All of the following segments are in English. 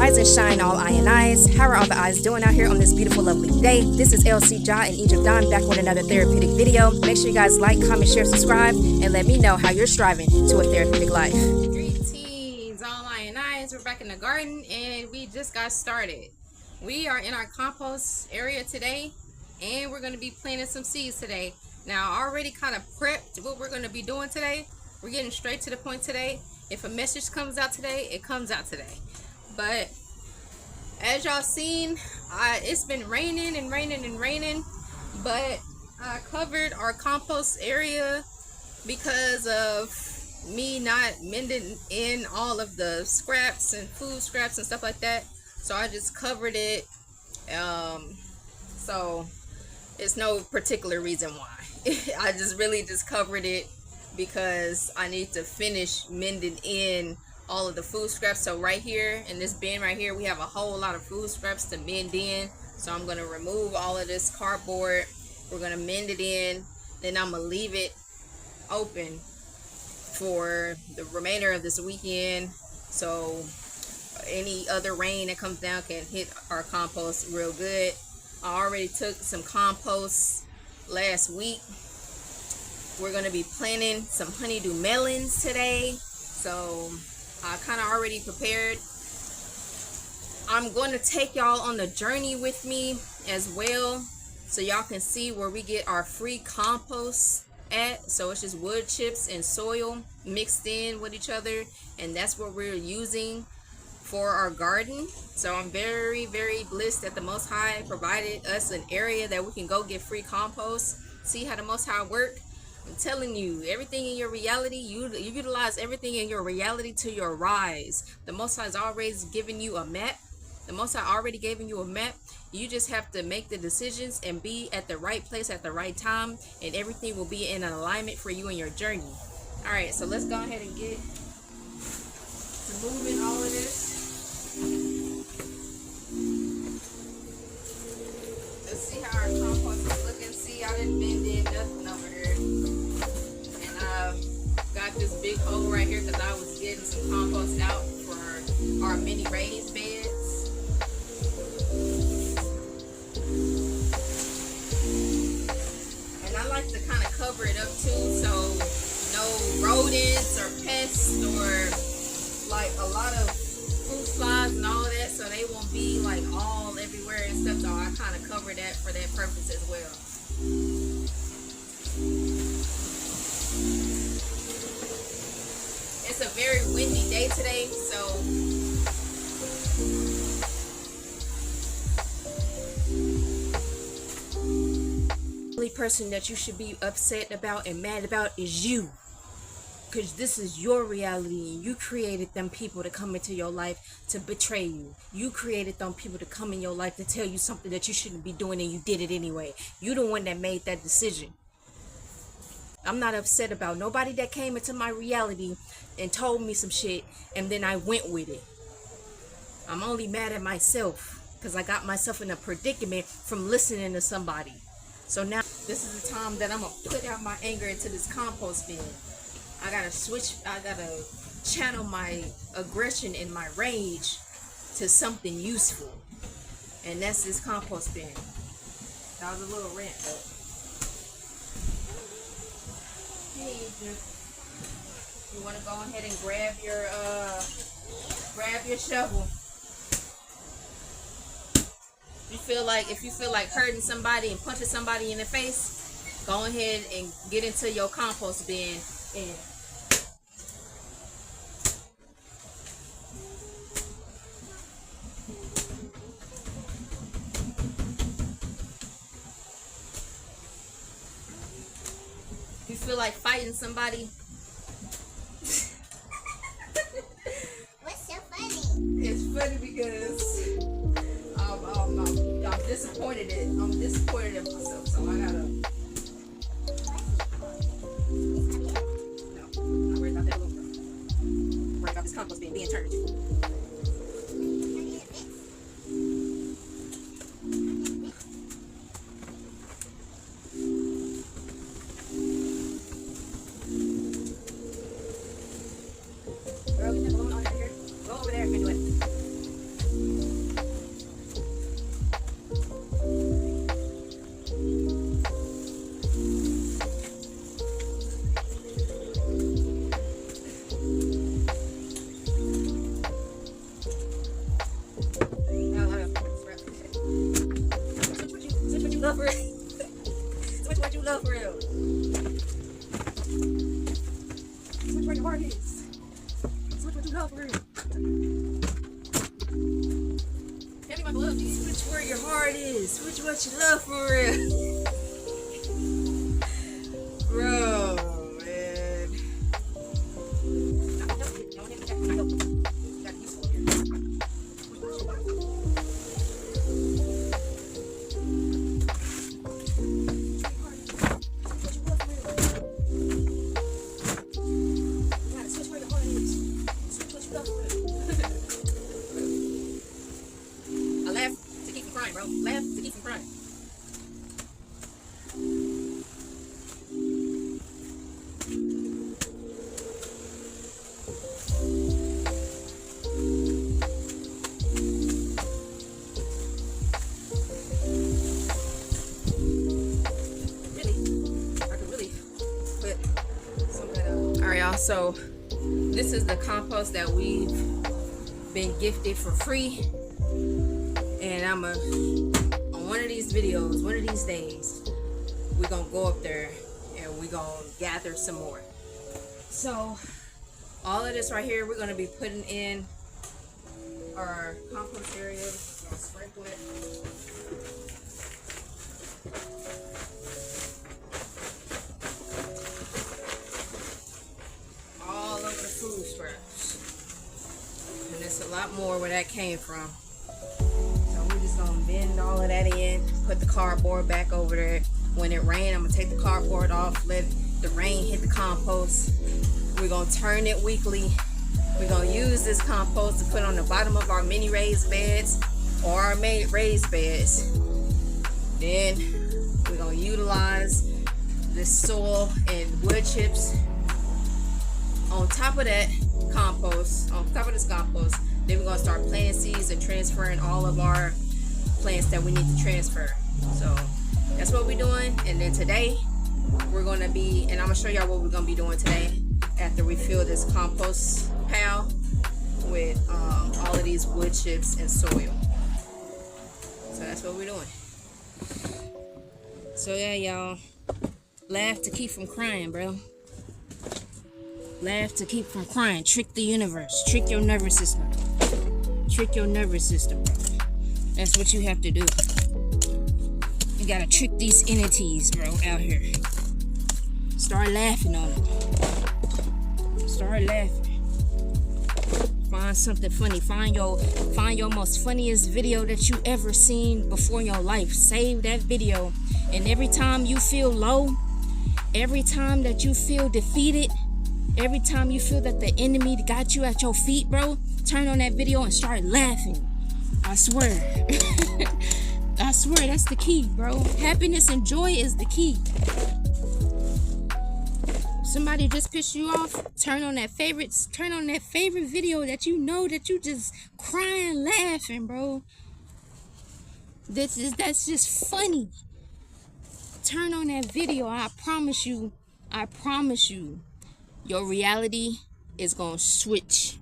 Rise and shine, all I and I's. How are all the eyes doing out here on this beautiful, lovely day? This is ElSea Jahzen back with another therapeutic video. Make sure you guys like, comment, share, subscribe, and let me know how you're striving to a therapeutic life. Greetings, all I and I's. We're back in the garden, and we just got started. We are in our compost area today, and we're going to be planting some seeds today. Now, I already kind of prepped what we're going to be doing today. We're getting straight to the point today. If a message comes out today, it comes out today. But as y'all seen, it's been raining and raining and raining, but I covered our compost area because of me not mending in all of the scraps and food scraps and stuff like that. So I just covered it. So it's no particular reason why. I just really just covered it because I need to finish mending in all of the food scraps. So right here in this bin right here, we have a whole lot of food scraps to mend in. So I'm going to remove all of this cardboard. We're going to mend it in. Then I'm going to leave it open for the remainder of this weekend. So any other rain that comes down can hit our compost real good. I already took some compost last week. We're going to be planting some honeydew melons today. So I kind of already prepared. I'm going to take y'all on the journey with me as well, so y'all can see where we get our free compost at. So it's just wood chips and soil mixed in with each other, and that's what we're using for our garden. So I'm very, very blessed that the Most High provided us an area that we can go get free compost. See how the Most High work? I'm telling you, everything in your reality, you utilize everything in your reality to your rise. The Most High has always given you a map. The Most High already given you a map. You just have to make the decisions and be at the right place at the right time, and everything will be in alignment for you in your journey. All right, so let's go ahead and get to moving all of this. Let's see how our compost is looking. See, I didn't bend in nothing over here. And I got this big hole right here because I was getting some compost out for our mini raised beds. And I like to kind of cover it up too, so no rodents or pests or like a lot of fruit flies and all of that, so they won't be like all everywhere and stuff. So I kind of cover that for that purpose as well. It's a very windy day today, so the only person that you should be upset about and mad about is you. Because this is your reality, and you created them people to come into your life to betray you. You created them people to come in your life to tell you something that you shouldn't be doing, and you did it anyway. You the one that made that decision. I'm not upset about nobody that came into my reality and told me some shit and then I went with it. I'm only mad at myself because I got myself in a predicament from listening to somebody. So now this is the time that I'm going to put out my anger into this compost bin. I gotta channel my aggression and my rage to something useful, and that's this compost bin. That was a little rant, but hey, you want to go ahead and grab your shovel. If you feel like hurting somebody and punching somebody in the face, go ahead and get into your compost bin. And you feel like fighting somebody. What's so funny? It's funny because I'm disappointed in myself, so I gotta. This compost bin being turned. Girl, get that balloon out of here. Go over there and do it. for real? Switch what you love for real. Switch where your heart is. Switch what you love for real. Hand me my glove, please. Switch where your heart is. Switch what you love for real. Bro, man. I laugh to keep from crying, bro. Laugh to keep from crying. Alright, y'all, so this is the compost that we've been gifted for free, and on one of these videos, one of these days, we're gonna go up there and we're gonna gather some more. So all of this right here, we're gonna be putting in our compost area. We're gonna sprinkle it. All over the food scraps. And there's a lot more where that came from. So we're just gonna bend all of that in, put the cardboard back over there. When it rains, I'm gonna take the cardboard off, let the rain hit the compost. We're gonna turn it weekly. We're gonna use this compost to put on the bottom of our mini raised beds or our raised beds. Then we're gonna utilize this soil and wood chips on top of that compost, on top of this compost. Then we're gonna start planting seeds and transferring all of our plants that we need to transfer. So that's what we're doing. And then today we're gonna be, and I'm gonna show y'all what we're gonna be doing today after we fill this compost pile with all of these wood chips and soil. So that's what we're doing. So yeah, y'all, laugh to keep from crying, bro. Laugh to keep from crying. Trick the universe. Trick your nervous system. Trick your nervous system, bro. That's what you have to do. You gotta trick these entities, bro, out here. Start laughing on them. Start laughing. Find something funny. Find your most funniest video that you ever seen before in your life. Save that video. And every time you feel low, every time that you feel defeated, every time you feel that the enemy got you at your feet, bro, turn on that video and start laughing. I swear. I swear, that's the key, bro. Happiness and joy is the key. Somebody just pissed you off, turn on that favorite video that you know that you just crying, laughing, bro. That's just funny. Turn on that video. I promise you, your reality is gonna switch.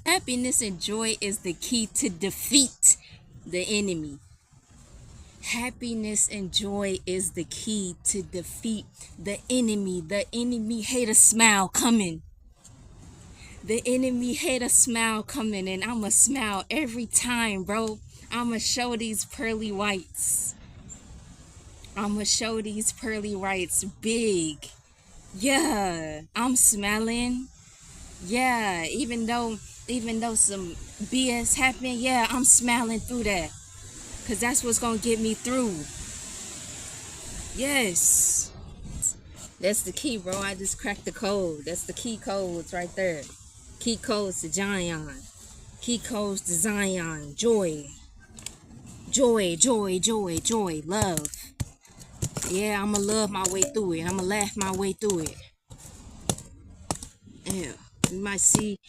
Happiness and joy is the key to defeat the enemy. Happiness and joy is the key to defeat the enemy. The enemy hate a smile coming. The enemy hate a smile coming, and I'ma smile every time, bro. I'ma show these pearly whites. I'ma show these pearly whites big. Yeah, I'm smiling. Yeah, even though some BS happened, yeah, I'm smiling through that. Cause that's what's gonna get me through. Yes. That's the key, bro. I just cracked the code. That's the key codes right there. Key codes to Zion. Key codes to Zion. Joy. Joy, joy, joy, joy. Love. Yeah, I'ma love my way through it. I'ma laugh my way through it. Yeah. You might see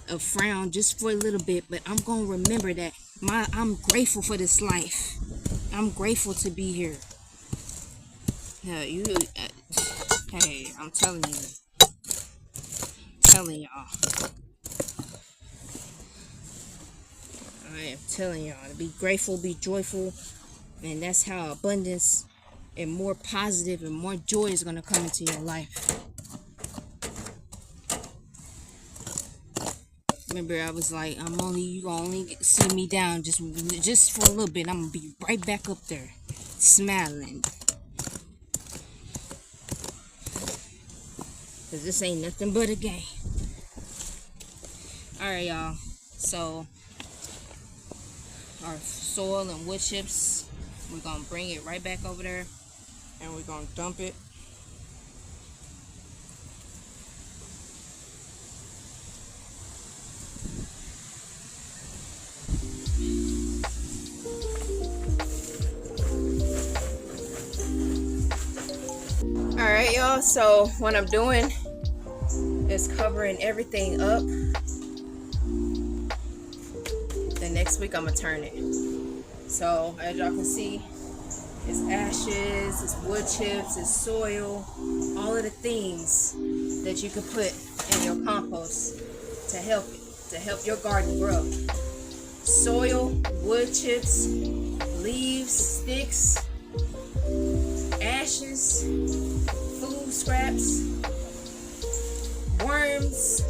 a frown just for a little bit, but I'm gonna remember that I'm grateful for this life. I'm grateful to be here. Yeah, hey, I'm telling y'all. I am telling y'all to be grateful, be joyful And that's how abundance and more positive and more joy is going to come into your life. Remember, I was like, you gonna only see me down just for a little bit. I'm gonna be right back up there, smiling. Cause this ain't nothing but a game. All right, y'all. So our soil and wood chips, we're gonna bring it right back over there, and we're gonna dump it. Alright, y'all, so what I'm doing is covering everything up. Then next week I'm gonna turn it. So as y'all can see, it's ashes, it's wood chips, it's soil, all of the things that you could put in your compost to help your garden grow. Soil, wood chips, leaves, sticks, ashes, food scraps, worms.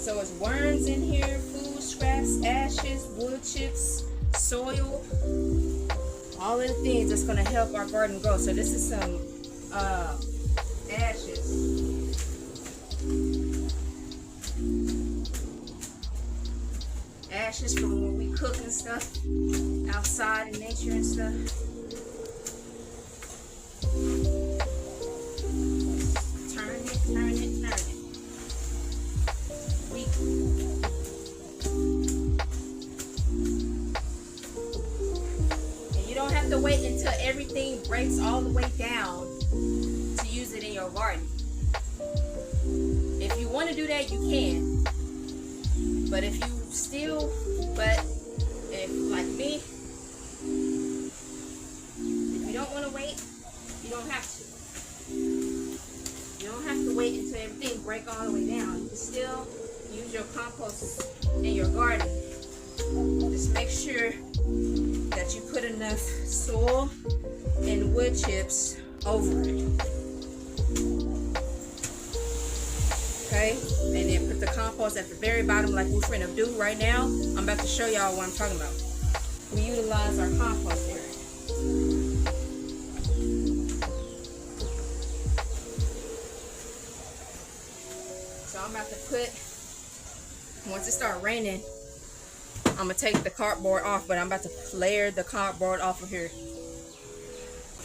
So it's worms in here, food scraps, ashes, wood chips, soil, all of the things that's going to help our garden grow. So this is some ashes. Ashes from when we cook and stuff outside in nature and stuff. Turn it. And you don't have to wait until everything breaks all the way down to use it in your garden. If you want to do that, you can. But if like me, if you don't want to wait, you don't have to. You don't have to wait until everything breaks all the way down. You can still use your compost in your garden. Just make sure that you put enough soil and wood chips over it. Okay? And then put the compost at the very bottom like we're finna do right now. I'm about to show y'all what I'm talking about. We utilize our compost area. So I'm about to put, once it starts raining, I'm gonna take the cardboard off, but I'm about to layer the cardboard off of here.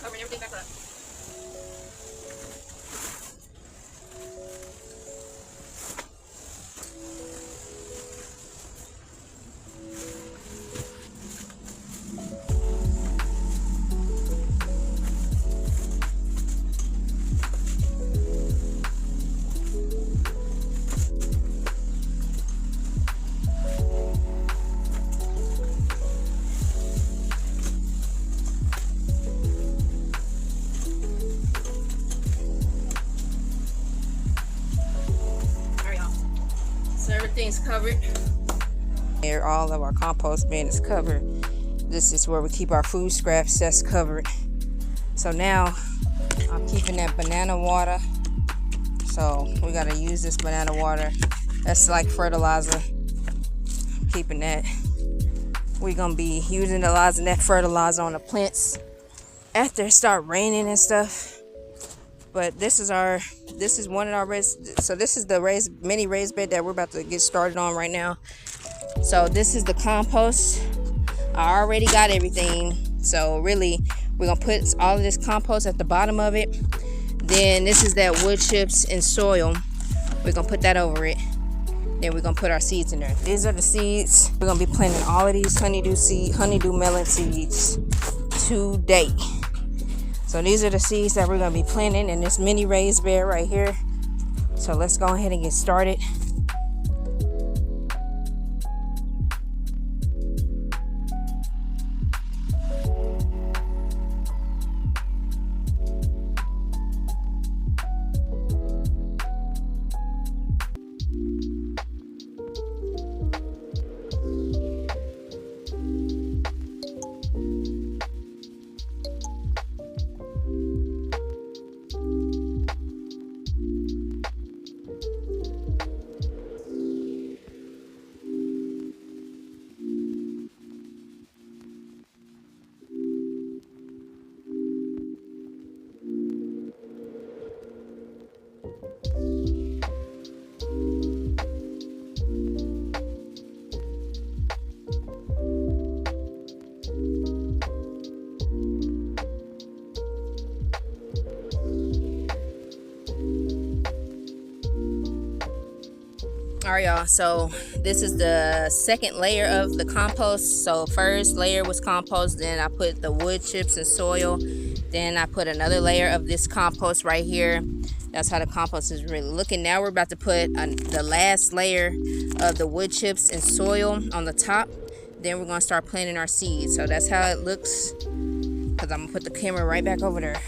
Covering everything back up. Everything's covered. Here, all of our compost bin is covered. This is where we keep our food scraps. That's covered. So now I'm keeping that banana water. So we gotta use this banana water. That's like fertilizer. Keeping that. We're gonna be utilizing that fertilizer on the plants after it start raining and stuff. But this is one of our raised, so this is the mini raised bed that we're about to get started on right now. So this is the compost. I already got everything. So really, we're gonna put all of this compost at the bottom of it. Then this is that wood chips and soil. We're gonna put that over it. Then we're gonna put our seeds in there. These are the seeds. We're gonna be planting all of these honeydew melon seeds today. So these are the seeds that we're going to be planting in this mini raised bed right here. So let's go ahead and get started. Alright, y'all, so this is the second layer of the compost. So first layer was compost, then I put the wood chips and soil, then I put another layer of this compost right here. That's how the compost is really looking. Now we're about to put the last layer of the wood chips and soil on the top. Then we're going to start planting our seeds. So that's how it looks, because I'm going to put the camera right back over there.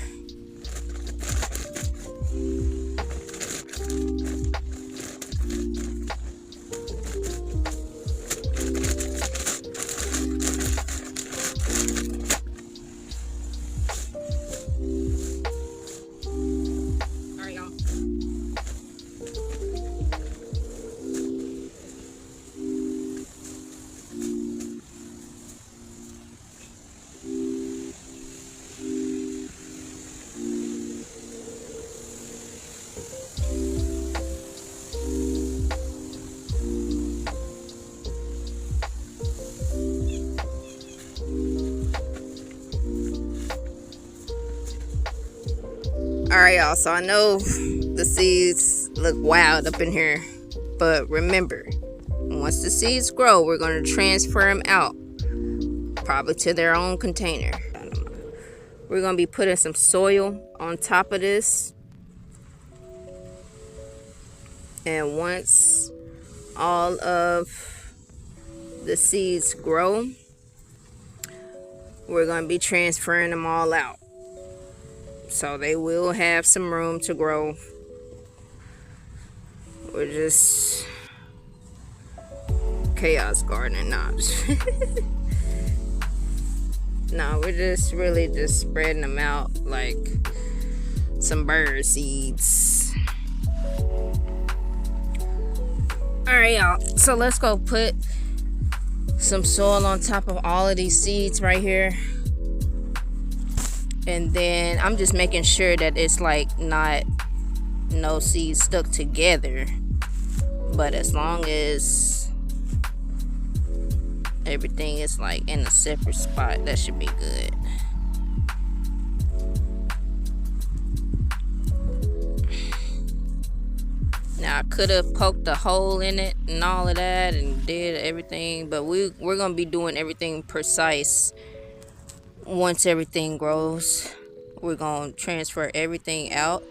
Alright, y'all, so I know the seeds look wild up in here, but remember, once the seeds grow, we're going to transfer them out, probably to their own container. We're going to be putting some soil on top of this, and once all of the seeds grow, we're going to be transferring them all out. So they will have some room to grow. We're just chaos gardening. Nah, no, we're just really just spreading them out like some bird seeds. Alright, y'all, so let's go put some soil on top of all of these seeds right here. And then I'm just making sure that it's like not no seeds stuck together, but as long as everything is like in a separate spot, that should be good. Now I could have poked a hole in it and all of that and did everything, but we're gonna be doing everything precise. Once everything grows, we're going to transfer everything out.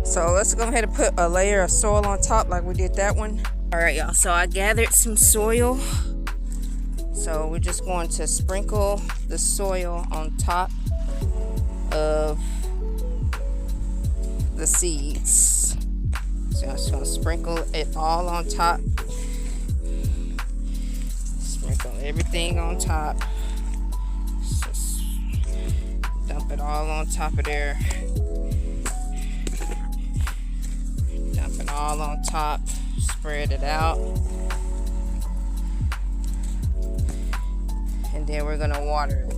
So let's go ahead and put a layer of soil on top like we did that one. Alright, y'all, so I gathered some soil. So we're just going to sprinkle the soil on top of the seeds. So I'm just going to sprinkle it all on top. Sprinkle everything on top. Just dump it all on top of there. Dump it all on top. Spread it out. And then we're going to water it.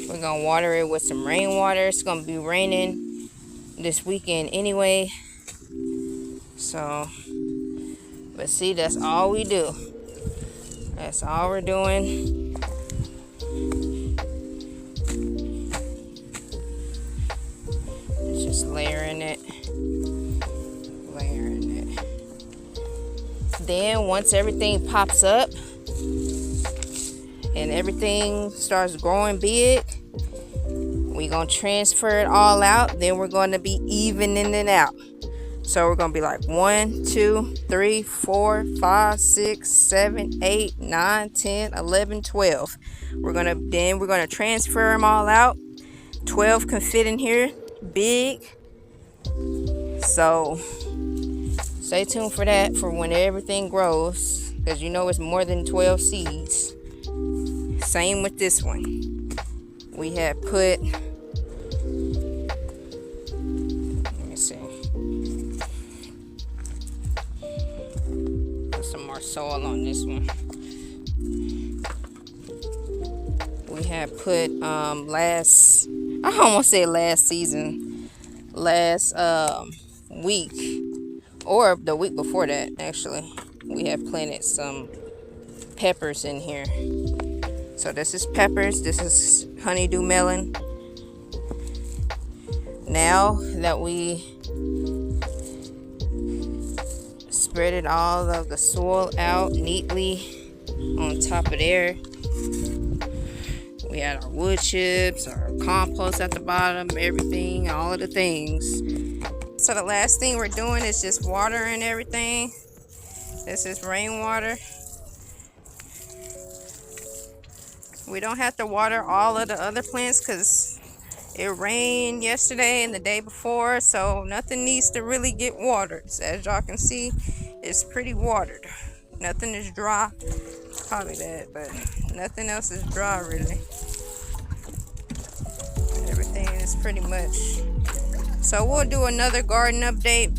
We're gonna water it with some rainwater. It's gonna be raining this weekend anyway. So, but see, that's all we do. That's all we're doing. It's just layering it. Layering it. Then once everything pops up and everything starts growing big, we're going to transfer it all out. Then we're going to be evening it out. So we're going to be like 1, 2, 3, 4, 5, 6, 7, 8, 9, 10, 11, 12. We're going to transfer them all out. 12 can fit in here big. So stay tuned for that for when everything grows, because you know it's more than 12 seeds. Same with this one. We have put, let me see, put some more soil on this one. We have put last season, last week, or the week before that actually. We have planted some peppers in here. So this is peppers, this is honeydew melon. Now that we spreaded all of the soil out neatly on top of there, we had our wood chips, our compost at the bottom, everything, all of the things. So the last thing we're doing is just watering everything. This is rainwater. We don't have to water all of the other plants because it rained yesterday and the day before, so nothing needs to really get watered. So as y'all can see, it's pretty watered. Nothing is dry. Probably that, but nothing else is dry really. Everything is pretty much. So we'll do another garden update.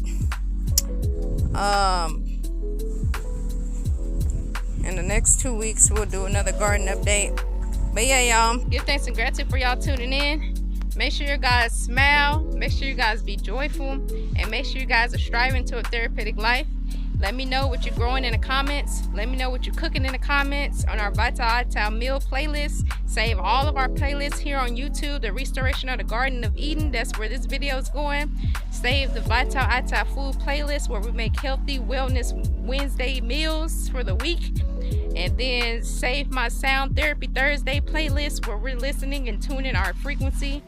In the next 2 weeks, we'll do another garden update. But yeah, y'all, give thanks and gratitude for y'all tuning in. Make sure you guys smile, make sure you guys be joyful, and make sure you guys are striving to a therapeutic life. Let me know what you're growing in the comments. Let me know what you're cooking in the comments on our Vital meal playlist. Save all of our playlists here on YouTube. The Restoration of the Garden of Eden, that's where this video is going. Save the Vital food playlist where we make healthy wellness Wednesday meals for the week. And then save my Sound Therapy Thursday playlist where we're listening and tuning our frequency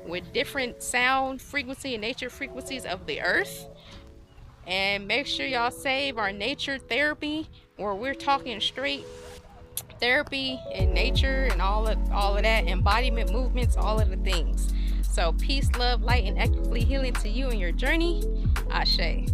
with different sound frequency and nature frequencies of the earth. And make sure y'all save our nature therapy where we're talking straight therapy and nature and all of that, embodiment movements, all of the things. So peace, love, light, and actively healing to you in your journey. Ashe.